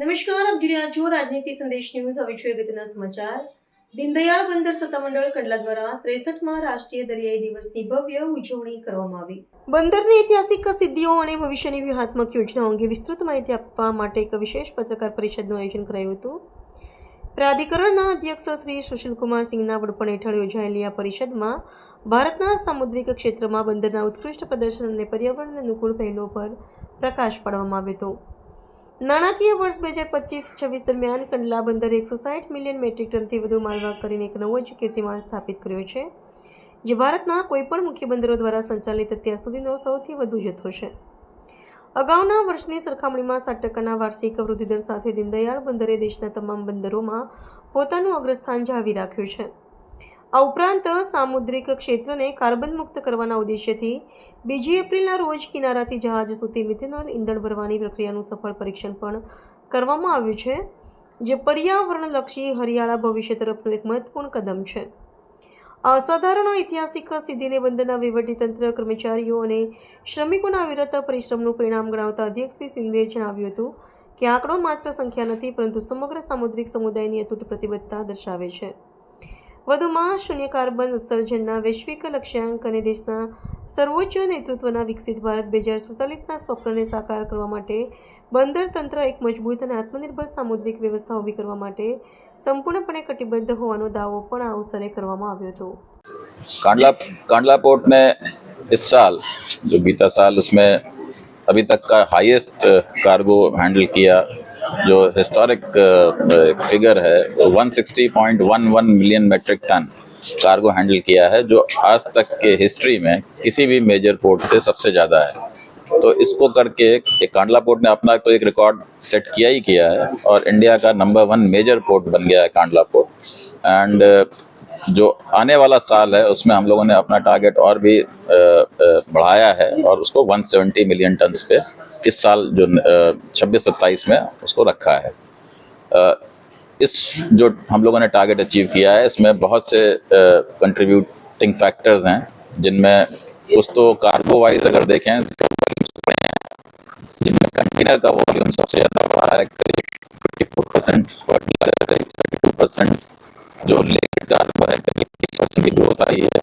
નમસ્કાર, આપ જોઈ રહ્યા છો રાજનીતિ સંદેશ ન્યૂઝ. હવે જોઈએ અગત્યના સમાચાર. દીનદયાળ બંદર સત્તામંડળ કંડલા દ્વારા 63મા રાષ્ટ્રીય દરિયાઈ દિવસની ભવ્ય ઉજવણી કરવામાં આવી. બંદરની ઐતિહાસિક સિદ્ધિઓ અને ભવિષ્યની વ્યૂહાત્મક યોજનાઓ અંગે વિસ્તૃત માહિતી આપવા માટે એક વિશેષ પત્રકાર પરિષદનું આયોજન કરાયું હતું. પ્રાધિકરણના અધ્યક્ષ શ્રી સુશીલકુમાર સિંહના વડપણ હેઠળ યોજાયેલી આ પરિષદમાં ભારતના સામુદ્રિક ક્ષેત્રમાં બંદરના ઉત્કૃષ્ટ પ્રદર્શન અને પર્યાવરણ અનુકૂળ પહેલો પર પ્રકાશ પાડવામાં આવ્યો હતો. નાણાકીય વર્ષ 2025-26 દરમિયાન કંડલા બંદરે 160 મિલિયન મેટ્રિક ટનથી વધુ માલવાહક કરીને એક નવો જ કીર્તિમાન સ્થાપિત કર્યો છે, જે ભારતના કોઈપણ મુખ્ય બંદરો દ્વારા સંચાલિત અત્યાર સુધીનો સૌથી વધુ જથ્થો છે. અગાઉના વર્ષની સરખામણીમાં 7% વાર્ષિક વૃદ્ધિદર સાથે દીનદયાળ બંદરે દેશના તમામ બંદરોમાં પોતાનું અગ્રસ્થાન જાળવી રાખ્યું છે. આ ઉપરાંત સામુદ્રિક ક્ષેત્રને કાર્બન મુક્ત કરવાના ઉદ્દેશ્યથી 2 એપ્રિલના રોજ કિનારાથી જહાજ સુધી મિથેનોલ ઈંધણ ભરવાની પ્રક્રિયાનું સફળ પરીક્ષણ પણ કરવામાં આવ્યું છે, જે પર્યાવરણલક્ષી હરિયાળા ભવિષ્ય તરફનું એક મહત્વપૂર્ણ કદમ છે. આ અસાધારણ ઐતિહાસિક સિદ્ધિને બંદરના વહીવટીતંત્ર, કર્મચારીઓ અને શ્રમિકોના અવિરત પરિશ્રમનું પરિણામ ગણાવતા અધ્યક્ષ શ્રી સિંધે જણાવ્યું હતું કે આંકડો માત્ર સંખ્યા નથી, પરંતુ સમગ્ર સામુદ્રિક સમુદાયની અતૂટ પ્રતિબદ્ધતા દર્શાવે છે. વધુમાં શૂન્ય કાર્બન ઉત્સર્જનના વૈશ્વિક લક્ષ્યાંક અને દેશના સર્વોચ્ચ નેતૃત્વના વિકસિત ભારત 2047ના સ્વપ્નને સાકાર કરવા માટે બંદર તંત્ર એક મજબૂત અને આત્મનિર્ભર સામુદ્રિક વ્યવસ્થા ઊભી કરવા માટે સંપૂર્ણપણે કટિબદ્ધ હોવાનો દાવો પણ આ અવસરે કરવામાં આવ્યો હતો. कांडला पोर्ट ने इस साल जो बीता साल उसमें अभी तक का हाईएस्ट कार्गो हैंडल किया, जो हिस्टोरिक फिगर है 160.11 million metric ton cargo handle किया है, जो आज तक के हिस्ट्री में किसी भी मेजर पोर्ट से सबसे ज़्यादा है. तो इसको करके कांडला पोर्ट ने अपना तो एक रिकॉर्ड सेट किया ही किया है और इंडिया का नंबर 1 मेजर पोर्ट बन गया है कांडला पोर्ट. एंड जो आने वाला साल है उसमें हम लोगों ने अपना टारगेट और भी बढ़ाया है और उसको 170 मिलियन टन पे इस साल जो 26-27 में उसको रखा है. इस जो हम लोगों ने टारगेट अचीव किया है, इसमें बहुत से कंट्रीब्यूटिंग फैक्टर्स हैं, जिनमें कुछ तो कार्गो वाइज अगर देखें, जिनमें कंटेनर का वॉल्यूम सबसे ज़्यादा बढ़ा है, करीब 54%, फर्टिलाइजर करीब 32%, जो लिक्विड कार्गो है करीब 30% की ग्रोथ आई है.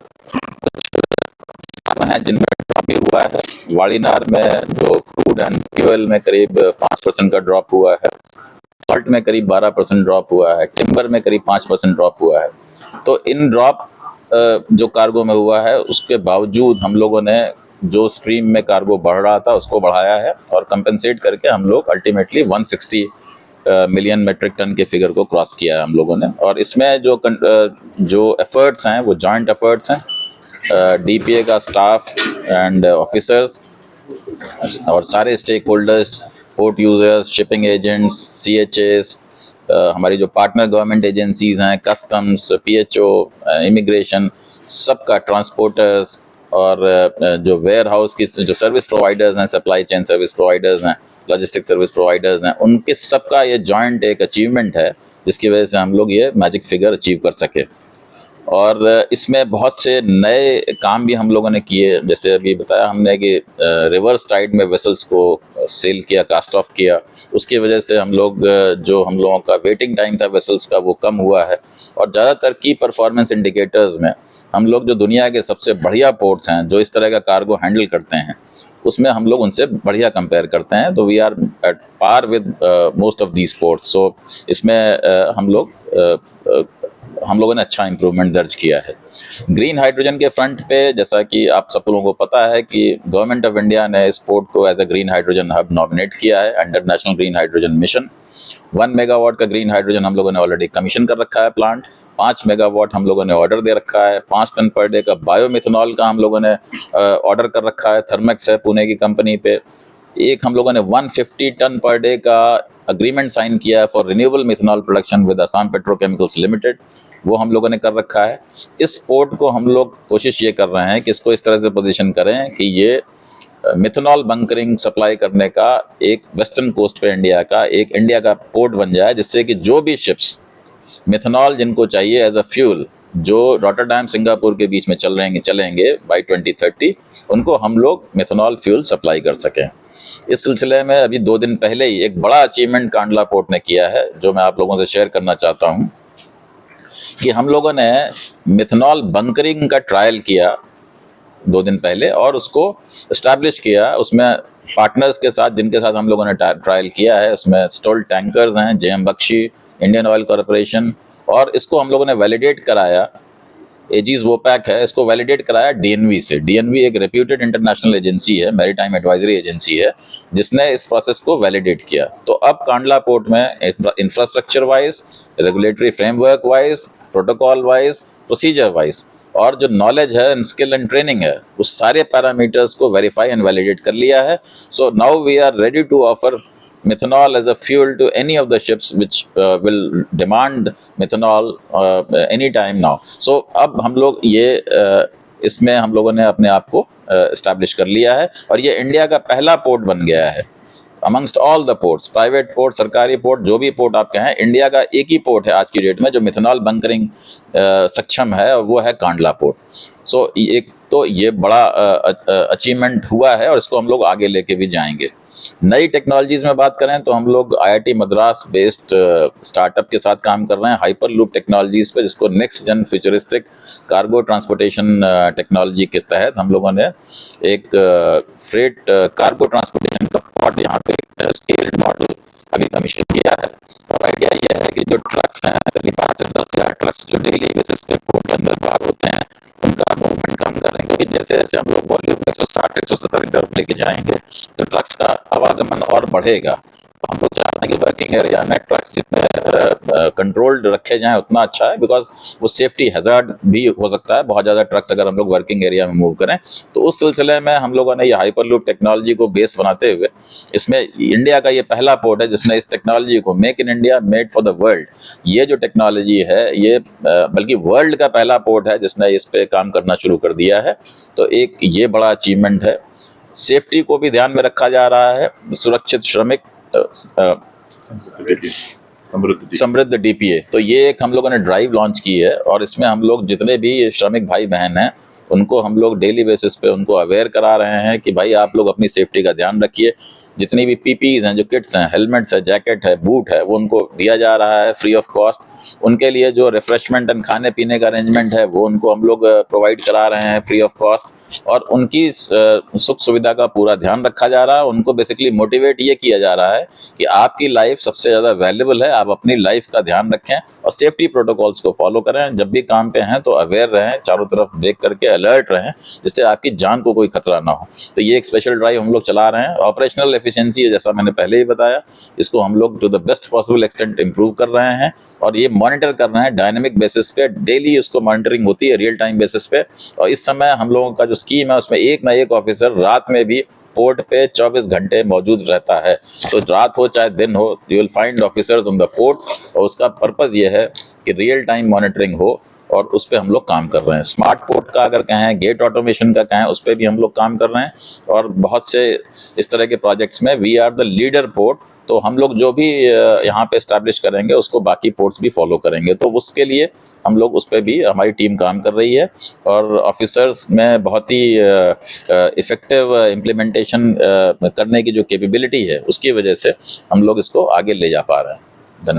हैं जिनमें ड्रॉप भी हुआ है. वाड़ीनार में जो क्रूड एंड फ्यूल में करीब 5% का ड्रॉप हुआ है, सॉल्ट में करीब 12% ड्रॉप हुआ है, टिम्बर में करीब 5% ड्रॉप हुआ है. तो इन ड्रॉप जो कार्गो में हुआ है, उसके बावजूद हम लोगों ने जो स्ट्रीम में कार्गो बढ़ रहा था उसको बढ़ाया है और कंपेंसेट करके हम लोग अल्टीमेटली 160 मिलियन मेट्रिक टन के फिगर को क्रॉस किया है हम लोगों ने. और इसमें जो एफर्ट्स हैं वो जॉइंट एफर्ट्स हैं. डीपीए का स्टाफ एंड ऑफिसर्स और सारे stakeholders, port users, shipping agents, CHAs, हमारी जो पार्टनर गवर्नमेंट एजेंसीज हैं, कस्टम्स, PHO, इमिग्रेशन, सबका, ट्रांसपोर्टर्स और जो वेयर हाउस की जो सर्विस प्रोवाइडर्स हैं, सप्लाई चेन सर्विस प्रोवाइडर्स हैं, लॉजिस्टिक सर्विस प्रोवाइडर्स हैं, उनके सबका ये जॉइंट एक अचीवमेंट है, जिसकी वजह से हम लोग ये मैजिक फिगर अचीव कर सके. और इसमें बहुत से नए काम भी हम लोगों ने किए. जैसे अभी बताया हमने कि रिवर्स टाइड में वेसल्स को सेल किया, कास्ट ऑफ किया. उसकी वजह से हम लोगों का वेटिंग टाइम था वेसल्स का, वो कम हुआ है. और ज़्यादातर की परफॉर्मेंस इंडिकेटर्स में हम लोग जो दुनिया के सबसे बढ़िया पोर्ट्स हैं, जो इस तरह का कार्गो हैंडल करते हैं, उसमें हम लोग उनसे बढ़िया कंपेयर करते हैं. तो we are at par with most of these ports. So इसमें हम लोगों ने अच्छा इंप्रूवमेंट दर्ज किया है. ग्रीन हाइड्रोजन के फ्रंट पे, जैसा कि आप सब लोगों को पता है कि गवर्नमेंट ऑफ इंडिया ने इस पोर्ट को as a green hydrogen hub nominate किया है under national green hydrogen mission. 1 megawatt का ग्रीन हाइड्रोजन हम लोगों ने ऑलरेडी कमीशन कर रखा है प्लांट. 5 मेगावाट हम लोगों ने ऑर्डर दे रखा है. 5 टन पर डे का बायोमिथेनॉल का हम लोगों ने ऑर्डर कर रखा है. थर्मेक्स है पुणे की कंपनी पे. एक हम लोगों ने 150 टन पर डे का अग्रीमेंट साइन किया है for renewable methanol production with Assam petrochemicals limited, वो हम लोगों ने कर रखा है. इस पोर्ट को हम लोग कोशिश ये कर रहे हैं कि इसको इस तरह से पोजीशन करें कि ये मिथेनॉल बंकरिंग सप्लाई करने का एक वेस्टर्न कोस्ट पे इंडिया का पोर्ट बन जाए, जिससे कि जो भी शिप्स मिथेनॉल जिनको चाहिए एज अ फ्यूल, जो रॉटरडैम सिंगापुर के बीच में चलेंगे बाई 2030, उनको हम लोग मिथेनॉल फ्यूल सप्लाई कर सकें. इस सिलसिले में अभी 2 दिन पहले ही एक बड़ा अचीवमेंट कांडला पोर्ट ने किया है, जो मैं आप लोगों से शेयर करना चाहता हूं कि हम लोगों ने मिथनॉल बंकरिंग का ट्रायल किया 2 दिन पहले और उसको इस्टेब्लिश किया। उसमें पार्टनर्स के साथ, जिनके साथ हम लोगों ने ट्रायल किया है, उसमें स्टोल टैंकर्स हैं, JM Baxi, Indian Oil Corporation, और इसको हम लोगों ने वैलिडेट कराया। एजीज वोपैक है, इसको वैलिडेट कराया डीएनवी से। डीएनवी एक रेप्यूटेड इंटरनेशनल एजेंसी है, मैरीटाइम एडवाइजरी एजेंसी है, जिसने इस प्रोसेस को वैलिडेट किया। तो अब कांडला पोर्ट में infrastructure wise, regulatory framework wise, protocol wise, procedure wise और जो नॉलेज है एंड स्किल एंड ट्रेनिंग है, उस सारे पैरामीटर्स को वेरीफाई एंड वैलिडेट कर लिया है। So now we are ready to offer methanol as a fuel to any of the ships which will demand methanol anytime now. So अब हम लोग ये इसमें हम लोगों ने अपने आप को establish कर लिया है और ये इंडिया का पहला पोर्ट बन गया है amongst all the ports, private port, सरकारी पोर्ट, जो भी पोर्ट आप कहें, इंडिया का एक ही पोर्ट है आज की डेट में जो मिथनॉल बंकरिंग सक्षम है, और वो है कांडला पोर्ट। सो एक तो ये बड़ा अचीवमेंट हुआ है और इसको हम लोग आगे लेके भी जाएंगे। नई टेक्नोलॉजीज में बात करें तो हम लोग आईआईटी मद्रास बेस्ड स्टार्टअप के साथ काम कर रहे हैं हाइपर लूप टेक्नोलॉजीज पे, जिसको नेक्स्ट जन फ्यूचरिस्टिक कार्गो ट्रांसपोर्टेशन टेक्नोलॉजी के तहत हम लोगों ने एक फ्रेट कार्गो ट्रांसपोर्टेशन का पॉड यहाँ पे स्केल्ड मॉडल अभी कमीशन किया है। और आइडिया ये है कि जो ट्रक्स हैं, करीब 5 से 10 हज़ार ट्रक्स जो डेली बेसिस पे पोर्ट के अंदर बाहर होते हैं, उनका मूवमेंट कम करेंगे, क्योंकि जैसे जैसे हम लोग वॉल्यूम 160 170 की तरफ लेके जाएंगे तो ट्रक्स का आवागमन और बढ़ेगा। तो हम लोग चाहते हैं कि वर्किंग एरिया में ट्रक्स जितने कंट्रोल्ड रखे जाएं उतना अच्छा है, बिकॉज वो सेफ्टी हैजार्ड भी हो सकता है बहुत ज़्यादा ट्रक्स अगर हम लोग वर्किंग एरिया में मूव करें। तो उस सिलसिले में हम लोगों ने ये हाइपरलूप टेक्नोलॉजी को बेस बनाते हुए, इसमें इंडिया का ये पहला पोर्ट है जिसने इस टेक्नोलॉजी को make in India made for the world, ये जो टेक्नोलॉजी है ये बल्कि वर्ल्ड का पहला पोर्ट है जिसने इस पे काम करना शुरू कर दिया है। तो एक ये बड़ा अचीवमेंट है। सेफ्टी को भी ध्यान में रखा जा रहा है। सुरक्षित श्रमिक समृद्ध डीपीए, तो ये एक हम लोगों ने ड्राइव लॉन्च की है और इसमें हम लोग जितने भी श्रमिक भाई बहन हैं उनको हम लोग डेली बेसिस पे उनको अवेयर करा रहे हैं कि भाई आप लोग अपनी सेफ्टी का ध्यान रखिए। जितनी भी पीपीज हैं, जो किट्स हैं, हेलमेट्स है, जैकेट है, बूट है, वो उनको दिया जा रहा है फ्री ऑफ कॉस्ट। उनके लिए जो रिफ्रेशमेंट एंड खाने पीने का अरेंजमेंट है वो उनको हम लोग प्रोवाइड करा रहे हैं फ्री ऑफ कॉस्ट, और उनकी सुख सुविधा का पूरा ध्यान रखा जा रहा है। उनको बेसिकली मोटिवेट ये किया जा रहा है कि आपकी लाइफ सबसे ज़्यादा वैल्यूबल है, आप अपनी लाइफ का ध्यान रखें और सेफ्टी प्रोटोकॉल्स को फॉलो करें। जब भी काम पे हैं तो अवेयर रहें, चारों तरफ देख करके अलर्ट रहें, जिससे आपकी जान को कोई खतरा ना हो। तो ये एक स्पेशल ड्राइव हम लोग चला रहे हैं। ऑपरेशनल एफिशिएंसी है, जैसा मैंने पहले ही बताया, इसको हम लोग to the best possible extent improve कर रहे हैं और ये मॉनिटर कर रहे हैं डायनेमिक बेसिस पे। डेली उसको मॉनिटरिंग होती है रियल टाइम बेसिस पे। और इस समय हम लोगों का जो स्कीम है उसमें एक ना एक ऑफिसर रात में भी पोर्ट पे 24 घंटे मौजूद रहता है। तो रात हो चाहे दिन हो, you will find officers on the port. और उसका पर्पस ये है कि रियल टाइम मॉनिटरिंग हो और उस पर हम लोग काम कर रहे हैं। स्मार्ट पोर्ट का अगर कहें, गेट ऑटोमेशन का कहें, उस पर भी हम लोग काम कर रहे हैं। और बहुत से इस तरह के प्रोजेक्ट्स में we are the leader port. तो हम लोग जो भी यहाँ पे इस्टेब्लिश करेंगे उसको बाकी पोर्ट्स भी फॉलो करेंगे। तो उसके लिए हम लोग उस पर भी हमारी टीम काम कर रही है और ऑफिसर्स में बहुत ही इफ़ेक्टिव इम्प्लीमेंटेशन करने की जो कैपेबिलिटी है उसकी वजह से हम लोग इसको आगे ले जा पा रहे हैं।